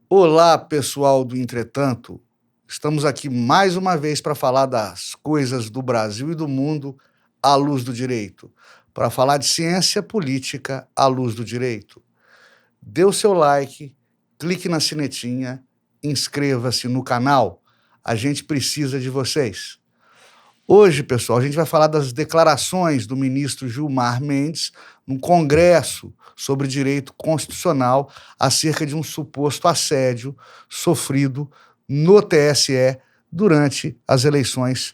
Olá, pessoal do Entretanto. Estamos aqui mais uma vez para falar das coisas do Brasil e do mundo à luz do direito, para falar de ciência política à luz do direito. Dê o seu like, clique na sinetinha, inscreva-se no canal. A gente precisa de vocês. Hoje, pessoal, a gente vai falar das declarações do ministro Gilmar Mendes no Congresso sobre direito constitucional acerca de um suposto assédio sofrido no TSE durante as eleições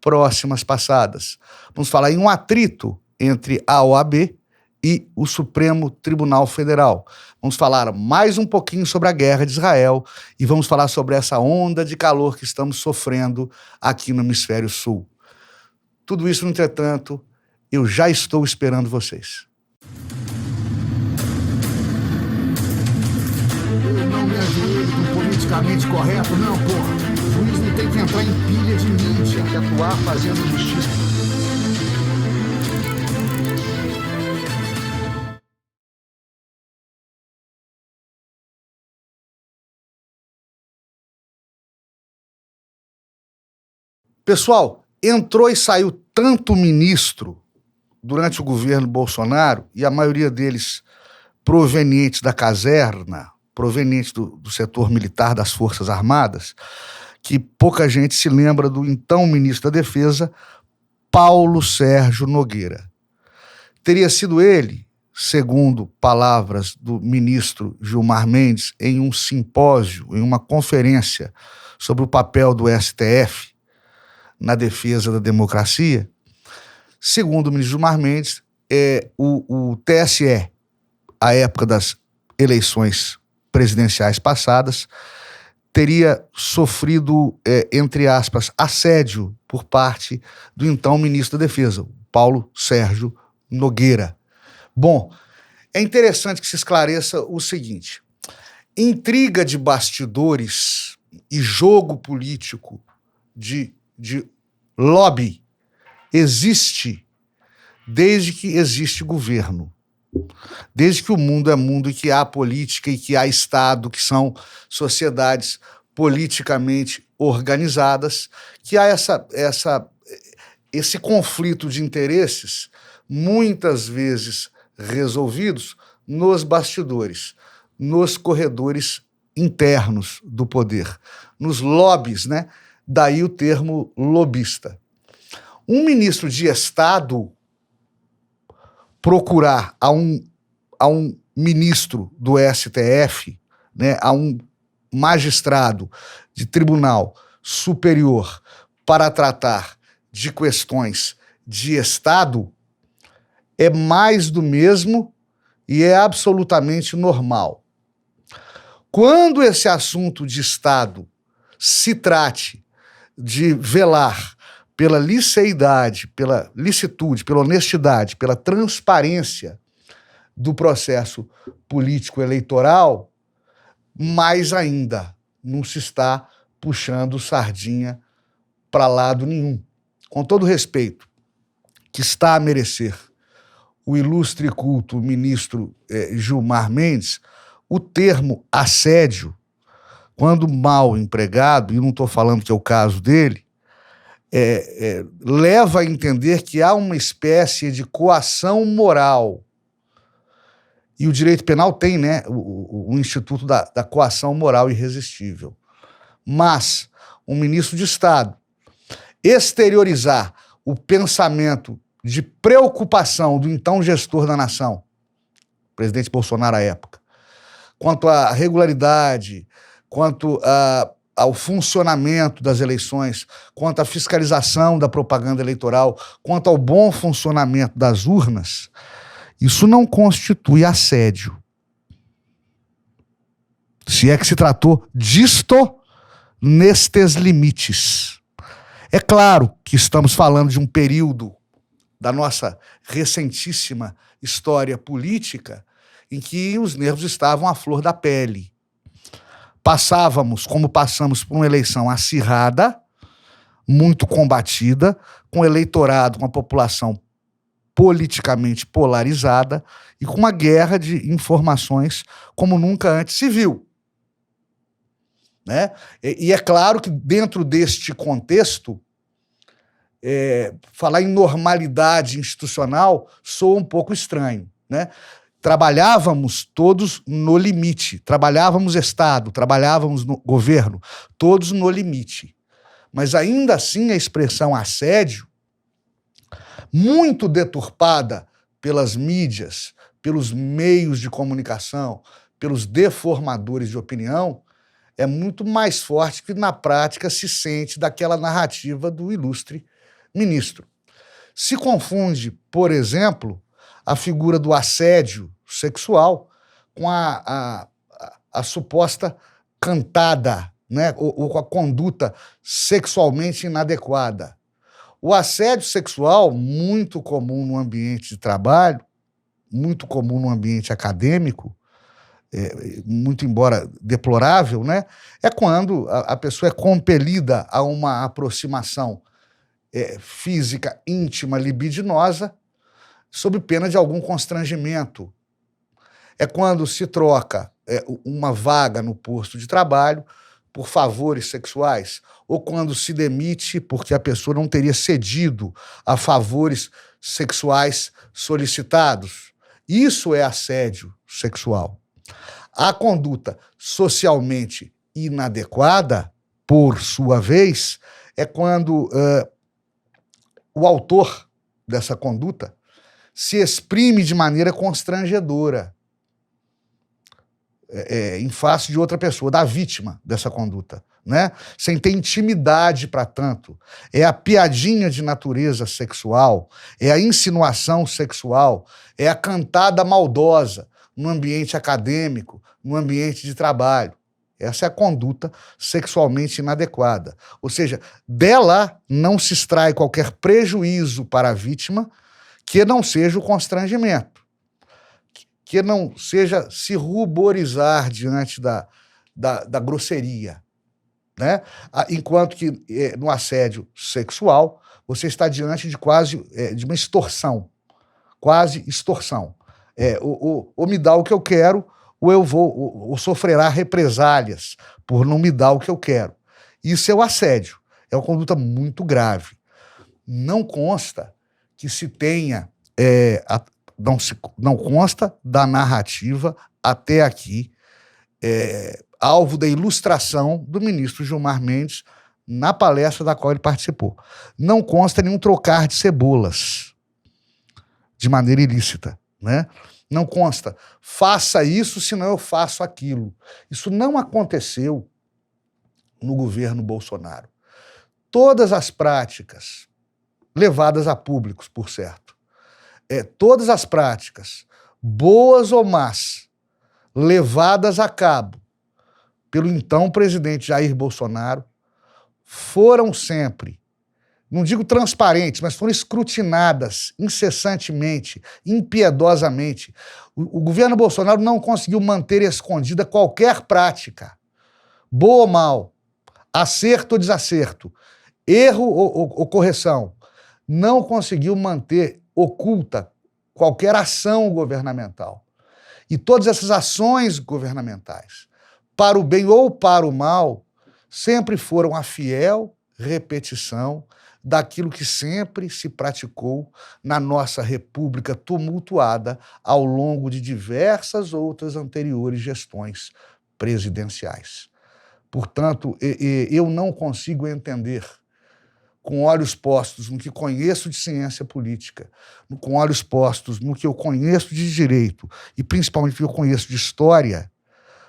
próximas passadas. Vamos falar em um atrito entre a OAB e o Supremo Tribunal Federal. Vamos falar mais um pouquinho sobre a guerra de Israel e vamos falar sobre essa onda de calor que estamos sofrendo aqui no Hemisfério Sul. Tudo isso, no entretanto, eu já estou esperando vocês. Eu não me ajoelho com politicamente correto, não, porra. O juiz não tem que entrar em pilha de mídia, que atuar fazendo justiça. Pessoal, entrou e saiu tanto ministro durante o governo Bolsonaro, e a maioria deles provenientes da caserna, provenientes do setor militar das Forças Armadas, que pouca gente se lembra do então ministro da Defesa, Paulo Sérgio Nogueira. Teria sido ele, segundo palavras do ministro Gilmar Mendes, em um simpósio, em uma conferência sobre o papel do STF na defesa da democracia. Segundo o ministro Gilmar Mendes, o TSE, à época das eleições presidenciais passadas, teria sofrido, entre aspas, assédio por parte do então ministro da Defesa, Paulo Sérgio Nogueira. Bom, é interessante que se esclareça o seguinte: intriga de bastidores e jogo político de lobby existe desde que existe governo. Desde que o mundo é mundo e que há política e que há Estado, que são sociedades politicamente organizadas, que há esse conflito de interesses, muitas vezes resolvidos nos bastidores, nos corredores internos do poder, nos lobbies, né? Daí o termo lobista. Um ministro de Estado procurar a um ministro do STF, né, a um magistrado de tribunal superior para tratar de questões de Estado é mais do mesmo e é absolutamente normal. Quando esse assunto de Estado se trate de velar pela liceidade, pela licitude, pela honestidade, pela transparência do processo político-eleitoral, mais ainda não se está puxando sardinha para lado nenhum. Com todo respeito que está a merecer o ilustre e culto ministro Gilmar Mendes, o termo assédio, quando mal empregado, e não estou falando que é o caso dele, leva a entender que há uma espécie de coação moral. E o direito penal tem, né, o instituto da coação moral irresistível. Mas um ministro de Estado exteriorizar o pensamento de preocupação do então gestor da nação, presidente Bolsonaro à época, quanto à regularidade, quanto ao funcionamento das eleições, quanto à fiscalização da propaganda eleitoral, quanto ao bom funcionamento das urnas, isso não constitui assédio. Se é que se tratou disto nestes limites. É claro que estamos falando de um período da nossa recentíssima história política em que os nervos estavam à flor da pele. Passávamos, como passamos, por uma eleição acirrada, muito combatida, com eleitorado, com a população politicamente polarizada e com uma guerra de informações como nunca antes se viu. né? E é claro que dentro deste contexto, falar em normalidade institucional soa um pouco estranho, né? Trabalhávamos todos no limite, trabalhávamos Estado, trabalhávamos no governo, todos no limite. Mas ainda assim a expressão assédio, muito deturpada pelas mídias, pelos meios de comunicação, pelos deformadores de opinião, é muito mais forte que na prática se sente daquela narrativa do ilustre ministro. Se confunde, por exemplo, a figura do assédio sexual com a suposta cantada, né, ou com a conduta sexualmente inadequada. O assédio sexual, muito comum no ambiente de trabalho, muito comum no ambiente acadêmico, muito embora deplorável, né, é quando a pessoa é compelida a uma aproximação física, íntima, libidinosa, sob pena de algum constrangimento. É quando se troca uma vaga no posto de trabalho por favores sexuais, ou quando se demite porque a pessoa não teria cedido a favores sexuais solicitados. Isso é assédio sexual. A conduta socialmente inadequada, por sua vez, é quando o autor dessa conduta se exprime de maneira constrangedora em face de outra pessoa, da vítima dessa conduta, né? Sem ter intimidade para tanto. É a piadinha de natureza sexual, é a insinuação sexual, é a cantada maldosa no ambiente acadêmico, no ambiente de trabalho. Essa é a conduta sexualmente inadequada. Ou seja, dela não se extrai qualquer prejuízo para a vítima que não seja o constrangimento, que não seja se ruborizar diante da grosseria, né? Enquanto que no assédio sexual você está diante de quase de uma extorsão, quase extorsão. Ou me dá o que eu quero, ou eu vou, ou sofrerá represálias por não me dar o que eu quero. Isso é o assédio, é uma conduta muito grave. Não consta que se tenha, não consta da narrativa até aqui, alvo da ilustração do ministro Gilmar Mendes na palestra da qual ele participou. Não consta nenhum trocar de cebolas de maneira ilícita, né? Não consta, faça isso, senão eu faço aquilo. Isso não aconteceu no governo Bolsonaro. Todas as práticas levadas a públicos, por certo, todas as práticas, boas ou más, levadas a cabo pelo então presidente Jair Bolsonaro, foram sempre, não digo transparentes, mas foram escrutinadas incessantemente, impiedosamente. O governo Bolsonaro não conseguiu manter escondida qualquer prática, boa ou mal, acerto ou desacerto, erro ou correção. Não conseguiu manter oculta qualquer ação governamental. E todas essas ações governamentais, para o bem ou para o mal, sempre foram a fiel repetição daquilo que sempre se praticou na nossa república tumultuada ao longo de diversas outras anteriores gestões presidenciais. Portanto, eu não consigo entender, com olhos postos no que conheço de ciência política, com olhos postos no que eu conheço de direito e principalmente no que eu conheço de história,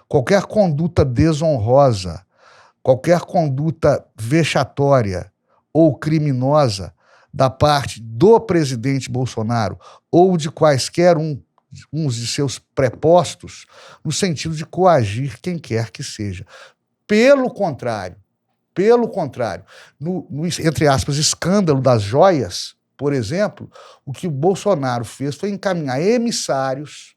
qualquer conduta desonrosa, qualquer conduta vexatória ou criminosa da parte do presidente Bolsonaro ou de quaisquer uns de seus prepostos, no sentido de coagir quem quer que seja. Pelo contrário, no entre aspas, escândalo das joias, por exemplo, o que o Bolsonaro fez foi encaminhar emissários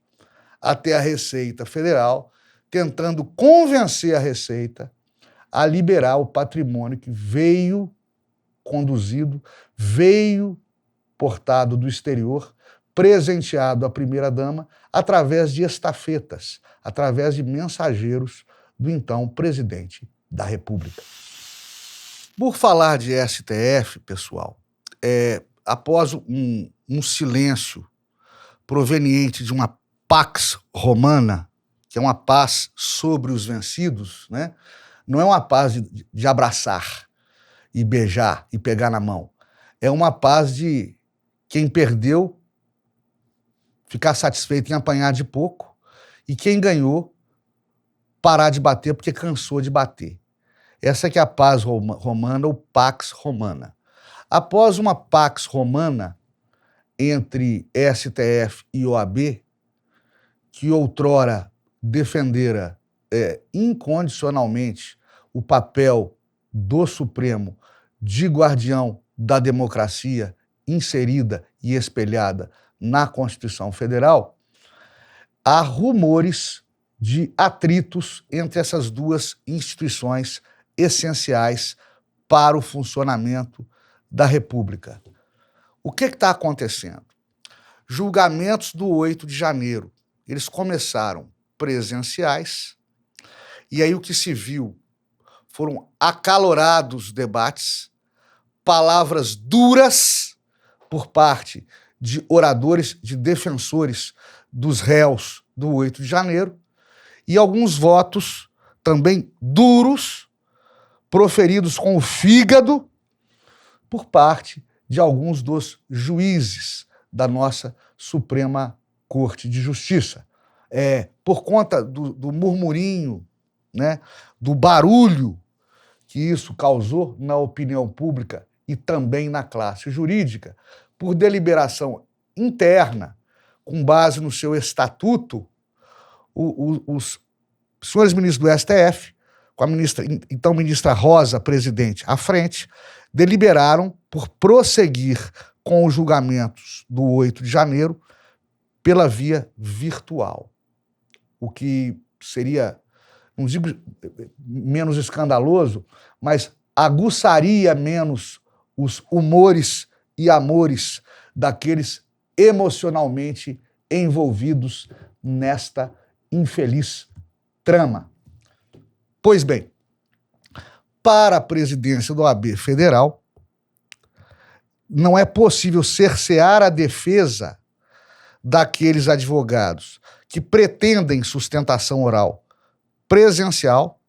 até a Receita Federal, tentando convencer a Receita a liberar o patrimônio que veio conduzido, veio portado do exterior, presenteado à primeira-dama, através de estafetas, através de mensageiros do então presidente da República. Por falar de STF, pessoal, após um silêncio proveniente de uma Pax Romana, que é uma paz sobre os vencidos, né? Não é uma paz de abraçar e beijar e pegar na mão. É uma paz de quem perdeu ficar satisfeito em apanhar de pouco e quem ganhou parar de bater porque cansou de bater. Essa que é a paz romana ou Pax Romana. Após uma Pax Romana entre STF e OAB, que outrora defendera incondicionalmente o papel do Supremo de guardião da democracia inserida e espelhada na Constituição Federal, há rumores de atritos entre essas duas instituições essenciais para o funcionamento da República. O que está acontecendo? Julgamentos do 8 de janeiro, eles começaram presenciais, e aí o que se viu foram acalorados debates, palavras duras por parte de oradores, de defensores dos réus do 8 de janeiro, e alguns votos também duros, proferidos com o fígado, por parte de alguns dos juízes da nossa Suprema Corte de Justiça. Por conta do murmurinho, né, do barulho que isso causou na opinião pública e também na classe jurídica, por deliberação interna, com base no seu estatuto, os senhores ministros do STF, com a então ministra Rosa, presidente, à frente, deliberaram por prosseguir com os julgamentos do 8 de janeiro pela via virtual. O que seria, não digo menos escandaloso, mas aguçaria menos os humores e amores daqueles emocionalmente envolvidos nesta infeliz trama. Pois bem, para a presidência da OAB Federal, não é possível cercear a defesa daqueles advogados que pretendem sustentação oral presencial,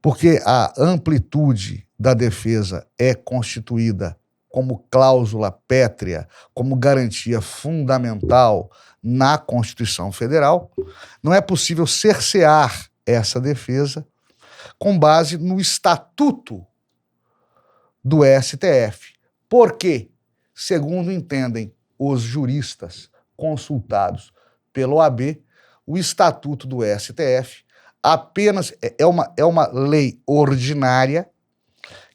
porque a amplitude da defesa é constituída como cláusula pétrea, como garantia fundamental na Constituição Federal. Não é possível cercear essa defesa com base no estatuto do STF. Porque, segundo entendem os juristas consultados pela OAB, o estatuto do STF apenas é uma lei ordinária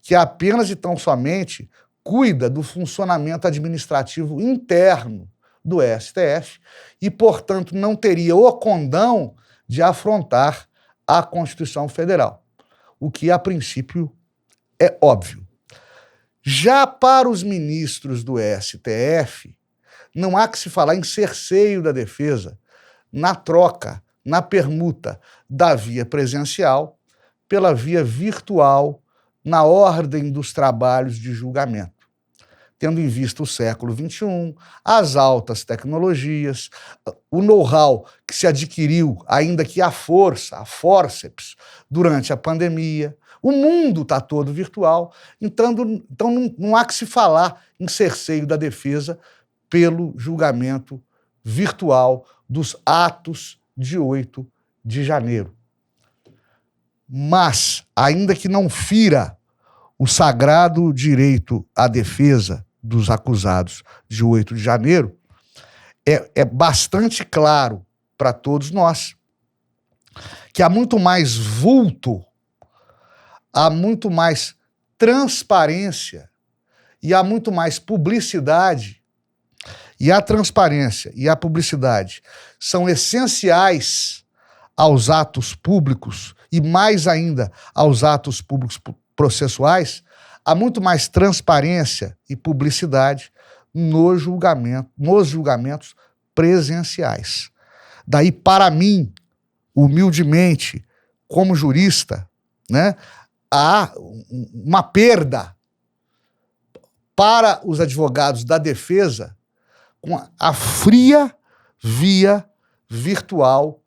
que apenas e tão somente cuida do funcionamento administrativo interno do STF e, portanto, não teria o condão de afrontar a Constituição Federal, o que, a princípio, é óbvio. Já para os ministros do STF, não há que se falar em cerceio da defesa na troca, na permuta da via presencial pela via virtual na ordem dos trabalhos de julgamento, tendo em vista o século XXI, as altas tecnologias, o know-how que se adquiriu, ainda que à força, a fórceps, durante a pandemia. O mundo está todo virtual, então não há que se falar em cerceio da defesa pelo julgamento virtual dos atos de 8 de janeiro. Mas, ainda que não fira o sagrado direito à defesa dos acusados de 8 de janeiro, é bastante claro para todos nós que há muito mais vulto, há muito mais transparência e há muito mais publicidade. E a transparência e a publicidade são essenciais aos atos públicos e mais ainda aos atos públicos processuais. Há muito mais transparência e publicidade nos julgamentos presenciais. Daí, para mim, humildemente, como jurista, né, há uma perda para os advogados da defesa com a fria via virtual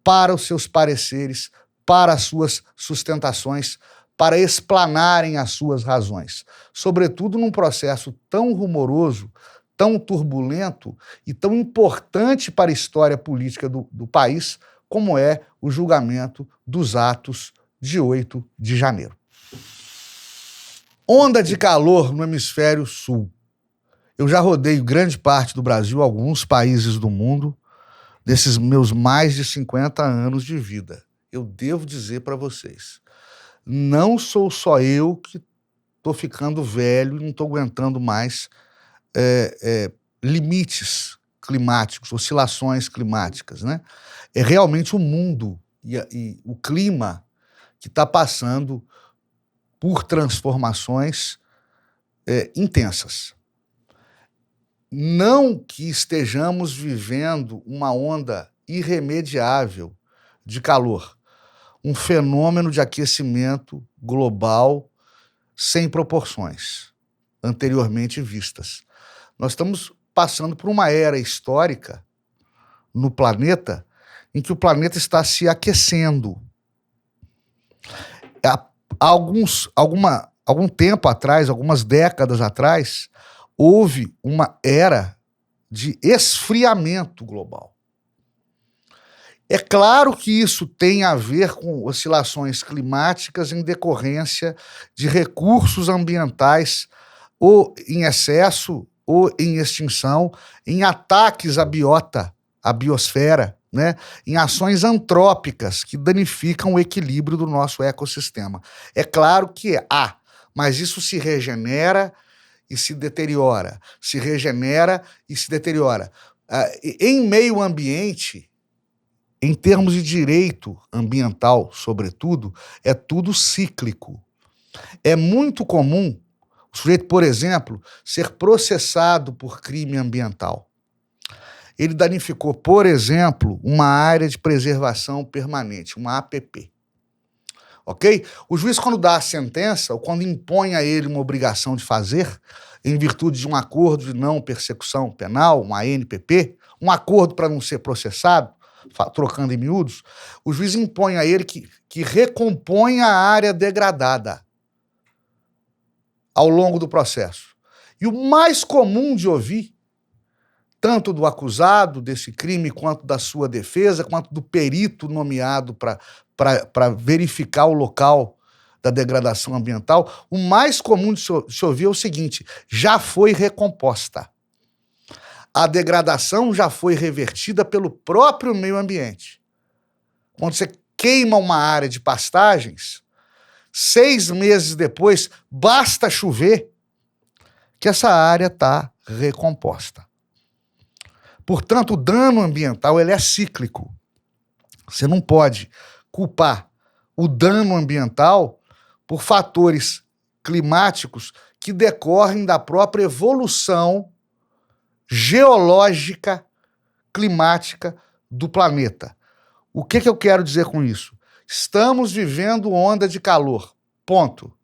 para os seus pareceres, para as suas sustentações, para explanarem as suas razões. Sobretudo num processo tão rumoroso, tão turbulento e tão importante para a história política do país, como é o julgamento dos atos de 8 de janeiro. Onda de calor no hemisfério sul. Eu já rodei grande parte do Brasil, alguns países do mundo, desses meus mais de 50 anos de vida. Eu devo dizer para vocês, não sou só eu que estou ficando velho e não estou aguentando mais limites climáticos, oscilações climáticas, né? É realmente o mundo e o clima que está passando por transformações intensas. Não que estejamos vivendo uma onda irremediável de calor, um fenômeno de aquecimento global sem proporções anteriormente vistas. Nós estamos passando por uma era histórica no planeta em que o planeta está se aquecendo. Há algum tempo atrás, algumas décadas atrás, houve uma era de esfriamento global. É claro que isso tem a ver com oscilações climáticas em decorrência de recursos ambientais ou em excesso ou em extinção, em ataques à biota, à biosfera, né? Em ações antrópicas que danificam o equilíbrio do nosso ecossistema. É claro que há, mas isso se regenera e se deteriora, se regenera e se deteriora. Em meio ambiente, em termos de direito ambiental, sobretudo, é tudo cíclico. É muito comum o sujeito, por exemplo, ser processado por crime ambiental. Ele danificou, por exemplo, uma área de preservação permanente, uma APP. Ok? O juiz, quando dá a sentença, ou quando impõe a ele uma obrigação de fazer, em virtude de um acordo de não persecução penal, uma ANPP, um acordo para não ser processado, trocando em miúdos, o juiz impõe a ele que recomponha a área degradada ao longo do processo. E o mais comum de ouvir, tanto do acusado desse crime, quanto da sua defesa, quanto do perito nomeado para verificar o local da degradação ambiental, o mais comum de se ouvir é o seguinte: já foi recomposta. A degradação já foi revertida pelo próprio meio ambiente. Quando você queima uma área de pastagens, 6 meses depois, basta chover que essa área está recomposta. Portanto, o dano ambiental ele é cíclico. Você não pode culpar o dano ambiental por fatores climáticos que decorrem da própria evolução geológica, climática do planeta. O que eu quero dizer com isso? Estamos vivendo onda de calor, ponto.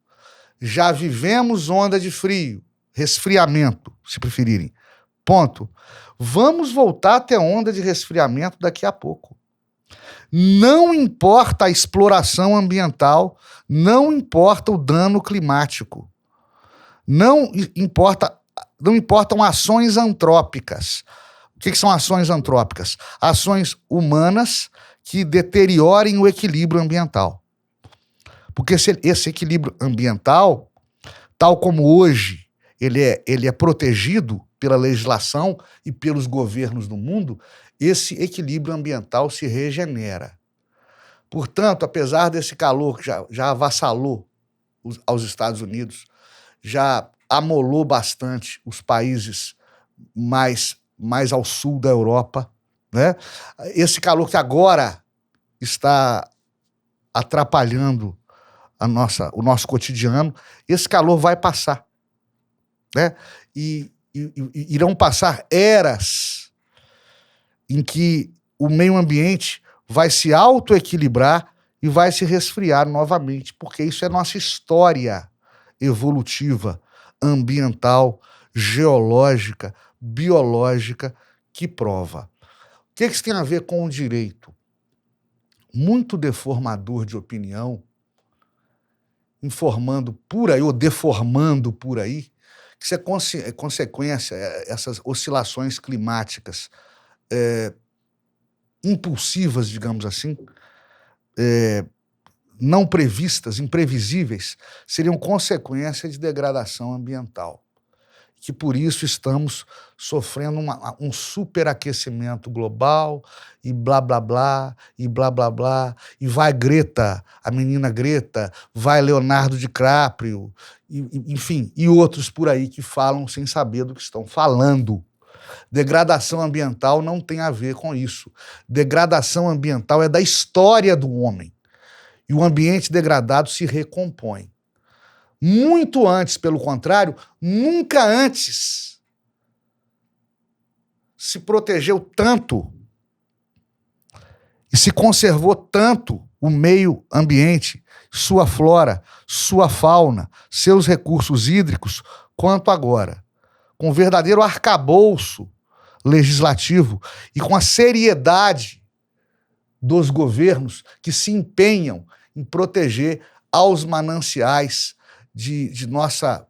Já vivemos onda de frio, resfriamento, se preferirem, ponto. Vamos voltar a ter onda de resfriamento daqui a pouco. Não importa a exploração ambiental, não importa o dano climático, não importam ações antrópicas. O que são ações antrópicas? Ações humanas que deteriorem o equilíbrio ambiental. Porque esse equilíbrio ambiental, tal como hoje ele é protegido pela legislação e pelos governos do mundo, esse equilíbrio ambiental se regenera. Portanto, apesar desse calor que já avassalou aos Estados Unidos, já amolou bastante os países mais ao sul da Europa, né? Esse calor que agora está atrapalhando o nosso cotidiano, esse calor vai passar, né? E irão passar eras em que o meio ambiente vai se autoequilibrar e e vai se resfriar novamente, porque isso é nossa história evolutiva, ambiental, geológica, biológica, que prova. O que isso tem a ver com o direito? Muito deformador de opinião, informando por aí ou deformando por aí, que isso é consequência, essas oscilações climáticas impulsivas, digamos assim, não previstas, imprevisíveis, seriam consequência de degradação ambiental. Que por isso estamos sofrendo um superaquecimento global e blá, blá, blá, e blá, blá, blá, e vai Greta, a menina Greta, vai Leonardo DiCaprio, enfim, e outros por aí que falam sem saber do que estão falando. Degradação ambiental não tem a ver com isso. Degradação ambiental é da história do homem. E o ambiente degradado se recompõe. Muito antes, pelo contrário, nunca antes se protegeu tanto e se conservou tanto o meio ambiente, sua flora, sua fauna, seus recursos hídricos, quanto agora. Com um verdadeiro arcabouço legislativo e com a seriedade dos governos que se empenham em proteger aos mananciais de nossa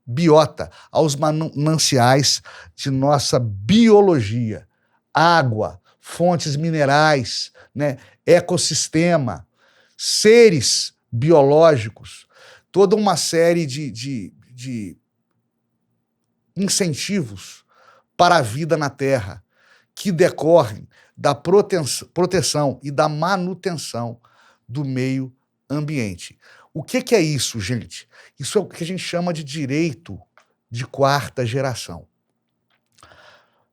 biota, aos mananciais de nossa biologia, água, fontes minerais, né, ecossistema, seres biológicos, toda uma série de incentivos para a vida na Terra que decorrem da proteção e da manutenção do meio ambiente. O que é isso, gente? Isso é o que a gente chama de direito de quarta geração.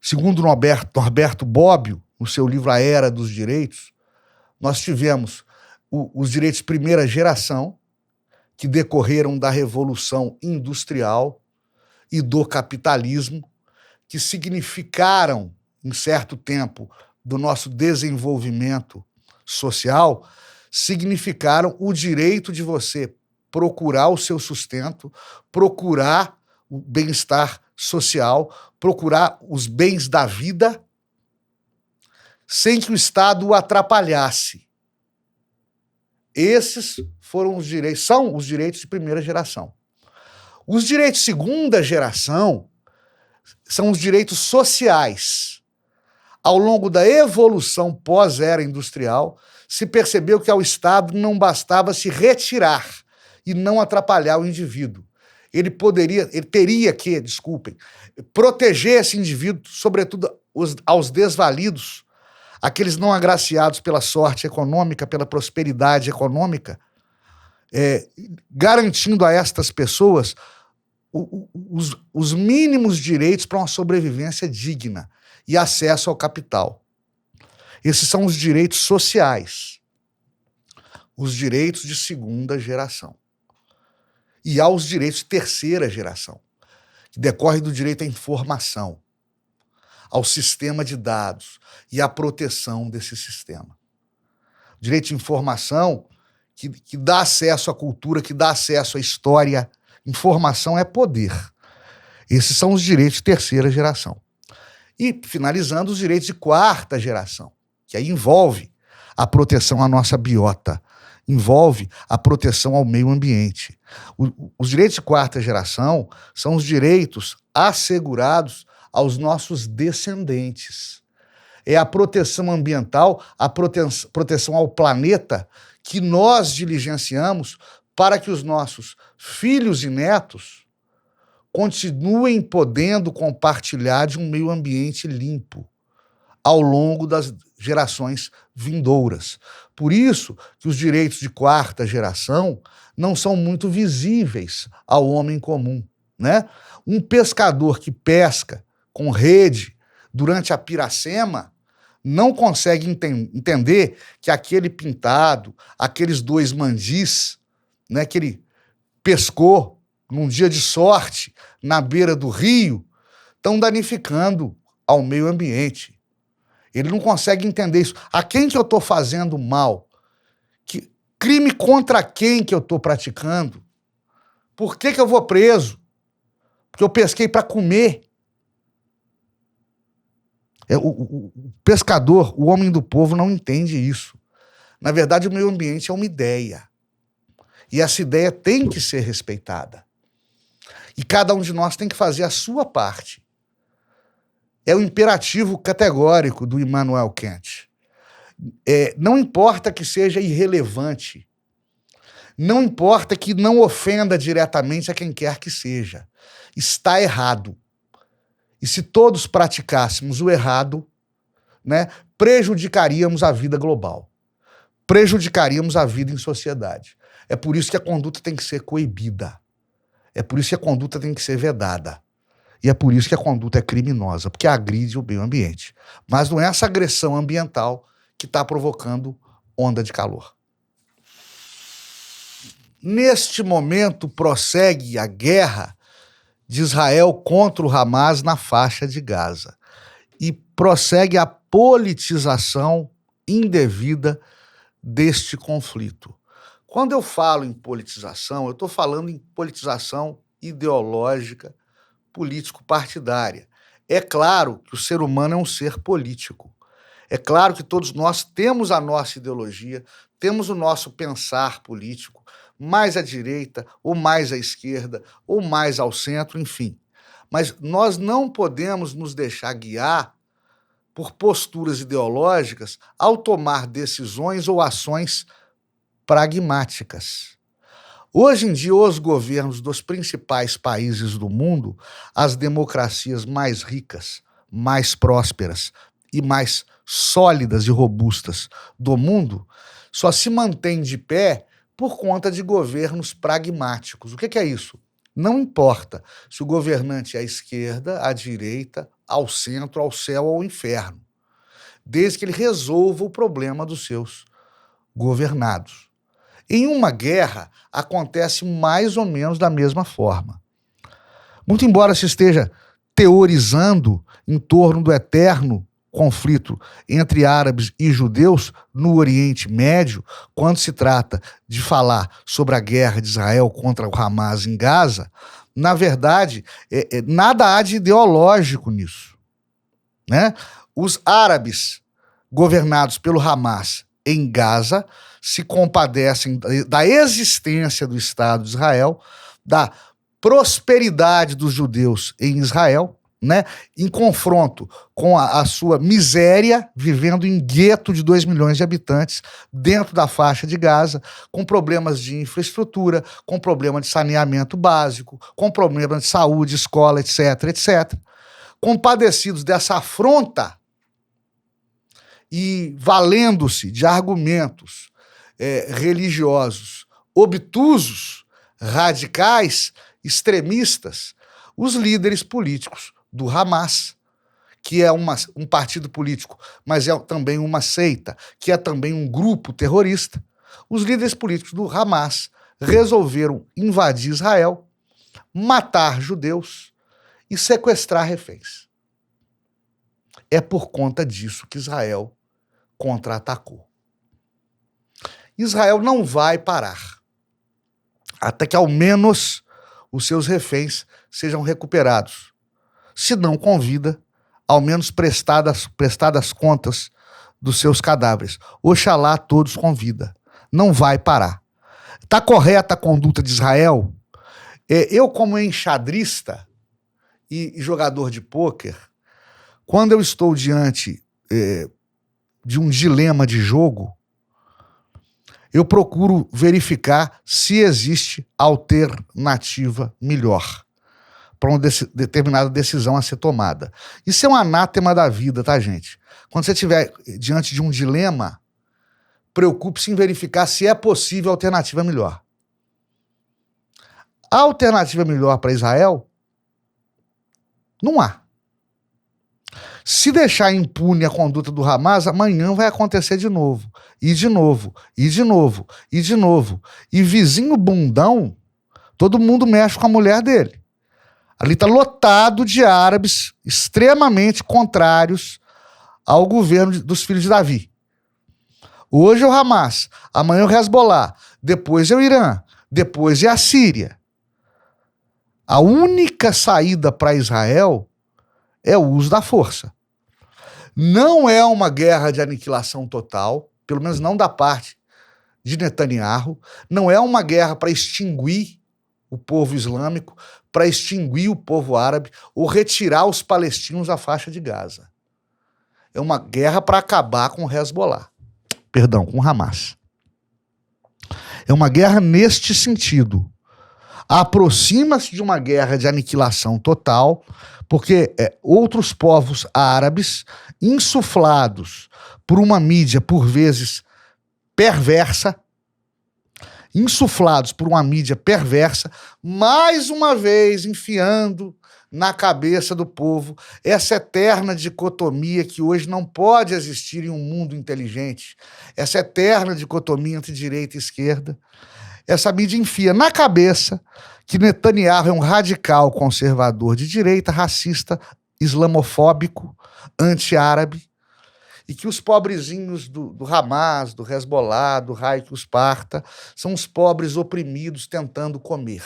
Segundo Norberto Bobbio, no seu livro A Era dos Direitos, nós tivemos os direitos de primeira geração, que decorreram da Revolução Industrial e do capitalismo, que significaram, em certo tempo, do nosso desenvolvimento social, significaram o direito de você procurar o seu sustento, procurar o bem-estar social, procurar os bens da vida, sem que o Estado o atrapalhasse. Esses foram os direitos, são os direitos de primeira geração. Os direitos de segunda geração são os direitos sociais. Ao longo da evolução pós-era industrial, se percebeu que ao Estado não bastava se retirar e não atrapalhar o indivíduo. Ele teria que, proteger esse indivíduo, sobretudo aos desvalidos, aqueles não agraciados pela sorte econômica, pela prosperidade econômica, garantindo a estas pessoas os mínimos direitos para uma sobrevivência digna e acesso ao capital. Esses são os direitos sociais, os direitos de segunda geração. E há os direitos de terceira geração, que decorrem do direito à informação, ao sistema de dados e à proteção desse sistema. O direito de informação que dá acesso à cultura, que dá acesso à história. Informação é poder. Esses são os direitos de terceira geração. E, finalizando, os direitos de quarta geração, que aí envolve a proteção à nossa biota, envolve a proteção ao meio ambiente. Os direitos de quarta geração são os direitos assegurados aos nossos descendentes. É a proteção ambiental, a proteção ao planeta que nós diligenciamos para que os nossos filhos e netos continuem podendo compartilhar de um meio ambiente limpo ao longo das gerações vindouras. Por isso que os direitos de quarta geração não são muito visíveis ao homem comum, né? Um pescador que pesca com rede durante a piracema não consegue entender que aquele pintado, aqueles 2 mandis, né, que ele pescou num dia de sorte na beira do rio, estão danificando ao meio ambiente. Ele não consegue entender isso. A quem que eu estou fazendo mal? Crime contra quem que eu estou praticando? Por que eu vou preso? Porque eu pesquei para comer. O pescador, o homem do povo, não entende isso. Na verdade, o meio ambiente é uma ideia. E essa ideia tem que ser respeitada. E cada um de nós tem que fazer a sua parte. É o imperativo categórico do Immanuel Kant. Não importa que seja irrelevante. Não importa que não ofenda diretamente a quem quer que seja. Está errado. E se todos praticássemos o errado, né, prejudicaríamos a vida global. Prejudicaríamos a vida em sociedade. É por isso que a conduta tem que ser coibida. É por isso que a conduta tem que ser vedada. E é por isso que a conduta é criminosa, porque agride o meio ambiente. Mas não é essa agressão ambiental que está provocando onda de calor. Neste momento, prossegue a guerra de Israel contra o Hamas na faixa de Gaza. E prossegue a politização indevida deste conflito. Quando eu falo em politização, eu estou falando em politização ideológica, político-partidária. É claro que o ser humano é um ser político. É claro que todos nós temos a nossa ideologia, temos o nosso pensar político, mais à direita, ou mais à esquerda, ou mais ao centro, enfim. Mas nós não podemos nos deixar guiar por posturas ideológicas ao tomar decisões ou ações pragmáticas. Hoje em dia, os governos dos principais países do mundo, as democracias mais ricas, mais prósperas e mais sólidas e robustas do mundo, só se mantêm de pé por conta de governos pragmáticos. O que é isso? Não importa se o governante é à esquerda, à direita, ao centro, ao céu ou ao inferno, desde que ele resolva o problema dos seus governados. Em uma guerra, acontece mais ou menos da mesma forma. Muito embora se esteja teorizando em torno do eterno conflito entre árabes e judeus no Oriente Médio, quando se trata de falar sobre a guerra de Israel contra o Hamas em Gaza, na verdade, nada há de ideológico nisso, né? Os árabes governados pelo Hamas em Gaza se compadecem da existência do Estado de Israel, da prosperidade dos judeus em Israel, né, em confronto com a sua miséria, vivendo em gueto de 2 milhões de habitantes dentro da faixa de Gaza, com problemas de infraestrutura, com problema de saneamento básico, com problema de saúde, escola, etc, etc. Compadecidos dessa afronta e valendo-se de argumentos religiosos obtusos, radicais, extremistas, os líderes políticos do Hamas, que é um partido político, mas é também uma seita, que é também um grupo terrorista, os líderes políticos do Hamas resolveram invadir Israel, matar judeus e sequestrar reféns. É por conta disso que Israel contra-atacou. Israel não vai parar até que ao menos os seus reféns sejam recuperados. Se não com vida, ao menos prestadas contas dos seus cadáveres. Oxalá todos com vida. Não vai parar. Está correta a conduta de Israel? Eu, como enxadrista e jogador de pôquer, quando eu estou diante de um dilema de jogo, eu procuro verificar se existe alternativa melhor para uma determinada decisão a ser tomada. Isso é um anátema da vida, tá, gente? Quando você estiver diante de um dilema, preocupe-se em verificar se é possível alternativa melhor. A alternativa melhor para Israel? Não há. Se deixar impune a conduta do Hamas, amanhã vai acontecer de novo. E de novo, e de novo, e de novo. E vizinho bundão, todo mundo mexe com a mulher dele. Ali está lotado de árabes extremamente contrários ao governo dos filhos de Davi. Hoje é o Hamas, amanhã é o Hezbollah, depois é o Irã, depois é a Síria. A única saída para Israel é o uso da força. Não é uma guerra de aniquilação total, pelo menos não da parte de Netanyahu, não é uma guerra para extinguir o povo islâmico, para extinguir o povo árabe ou retirar os palestinos da faixa de Gaza. É uma guerra para acabar com o Hezbollah. Perdão, com o Hamas. É uma guerra neste sentido. Aproxima-se de uma guerra de aniquilação total, porque outros povos árabes, insuflados por uma mídia, por vezes, perversa, mais uma vez enfiando na cabeça do povo essa eterna dicotomia que hoje não pode existir em um mundo inteligente, essa eterna dicotomia entre direita e esquerda. Essa mídia enfia na cabeça que Netanyahu é um radical conservador de direita, racista, islamofóbico, anti-árabe, e que os pobrezinhos do Hamas, do Hezbollah, do Raio que os parta, são os pobres oprimidos tentando comer.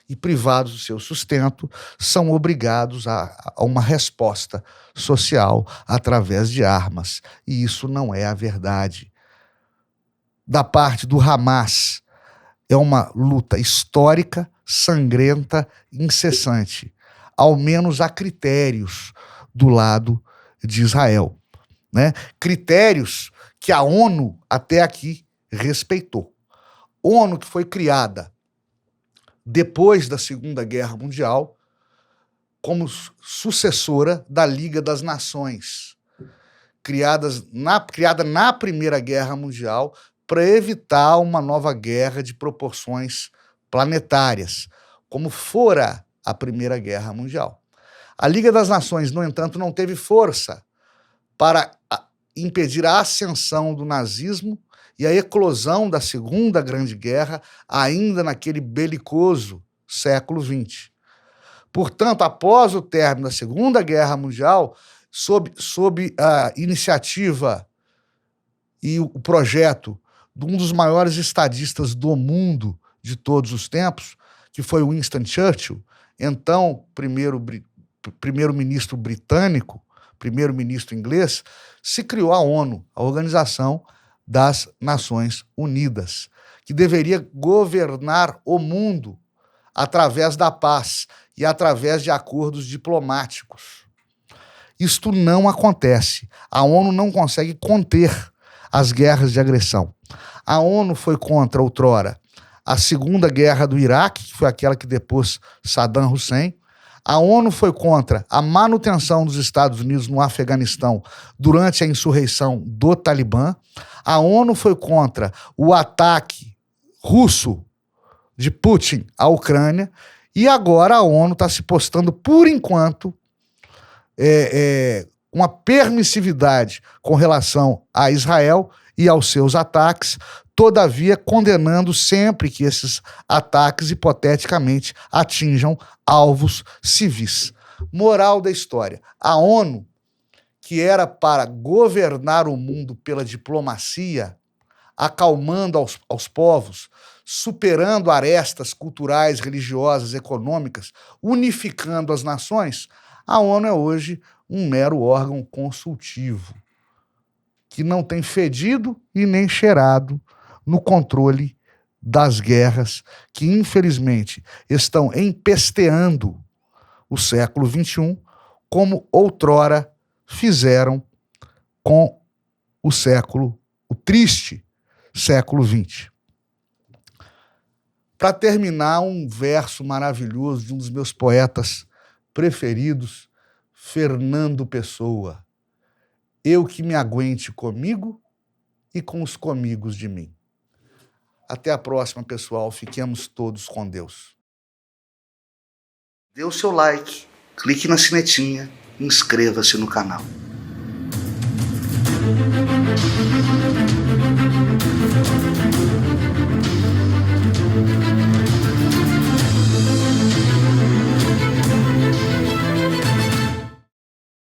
E privados do seu sustento, são obrigados a uma resposta social através de armas. E isso não é a verdade. Da parte do Hamas, é uma luta histórica, sangrenta, incessante. Ao menos há critérios do lado de Israel, né? Critérios que a ONU até aqui respeitou. ONU que foi criada depois da Segunda Guerra Mundial como sucessora da Liga das Nações, criada na Primeira Guerra Mundial para evitar uma nova guerra de proporções planetárias, como fora a Primeira Guerra Mundial. A Liga das Nações, no entanto, não teve força para impedir a ascensão do nazismo e a eclosão da Segunda Grande Guerra, ainda naquele belicoso século XX. Portanto, após o término da Segunda Guerra Mundial, sob a iniciativa e o projeto de um dos maiores estadistas do mundo de todos os tempos, que foi Winston Churchill, então primeiro-ministro britânico, primeiro-ministro inglês, se criou a ONU, a Organização das Nações Unidas, que deveria governar o mundo através da paz e através de acordos diplomáticos. Isto não acontece. A ONU não consegue conter as guerras de agressão. A ONU foi contra, outrora, a Segunda Guerra do Iraque, que foi aquela que depôs Saddam Hussein. A ONU foi contra a manutenção dos Estados Unidos no Afeganistão durante a insurreição do Talibã. A ONU foi contra o ataque russo de Putin à Ucrânia. E agora a ONU está se postando, por enquanto, uma permissividade com relação a Israel e aos seus ataques, todavia condenando sempre que esses ataques, hipoteticamente, atinjam alvos civis. Moral da história: a ONU, que era para governar o mundo pela diplomacia, acalmando aos povos, superando arestas culturais, religiosas, econômicas, unificando as nações, a ONU é hoje um mero órgão consultivo, que não tem fedido e nem cheirado no controle das guerras que, infelizmente, estão empesteando o século XXI, como outrora fizeram com o triste século XX. Para terminar, um verso maravilhoso de um dos meus poetas preferidos, Fernando Pessoa: eu que me aguente comigo e com os comigos de mim. Até a próxima, pessoal. Fiquemos todos com Deus. Dê o seu like, clique na sinetinha e inscreva-se no canal.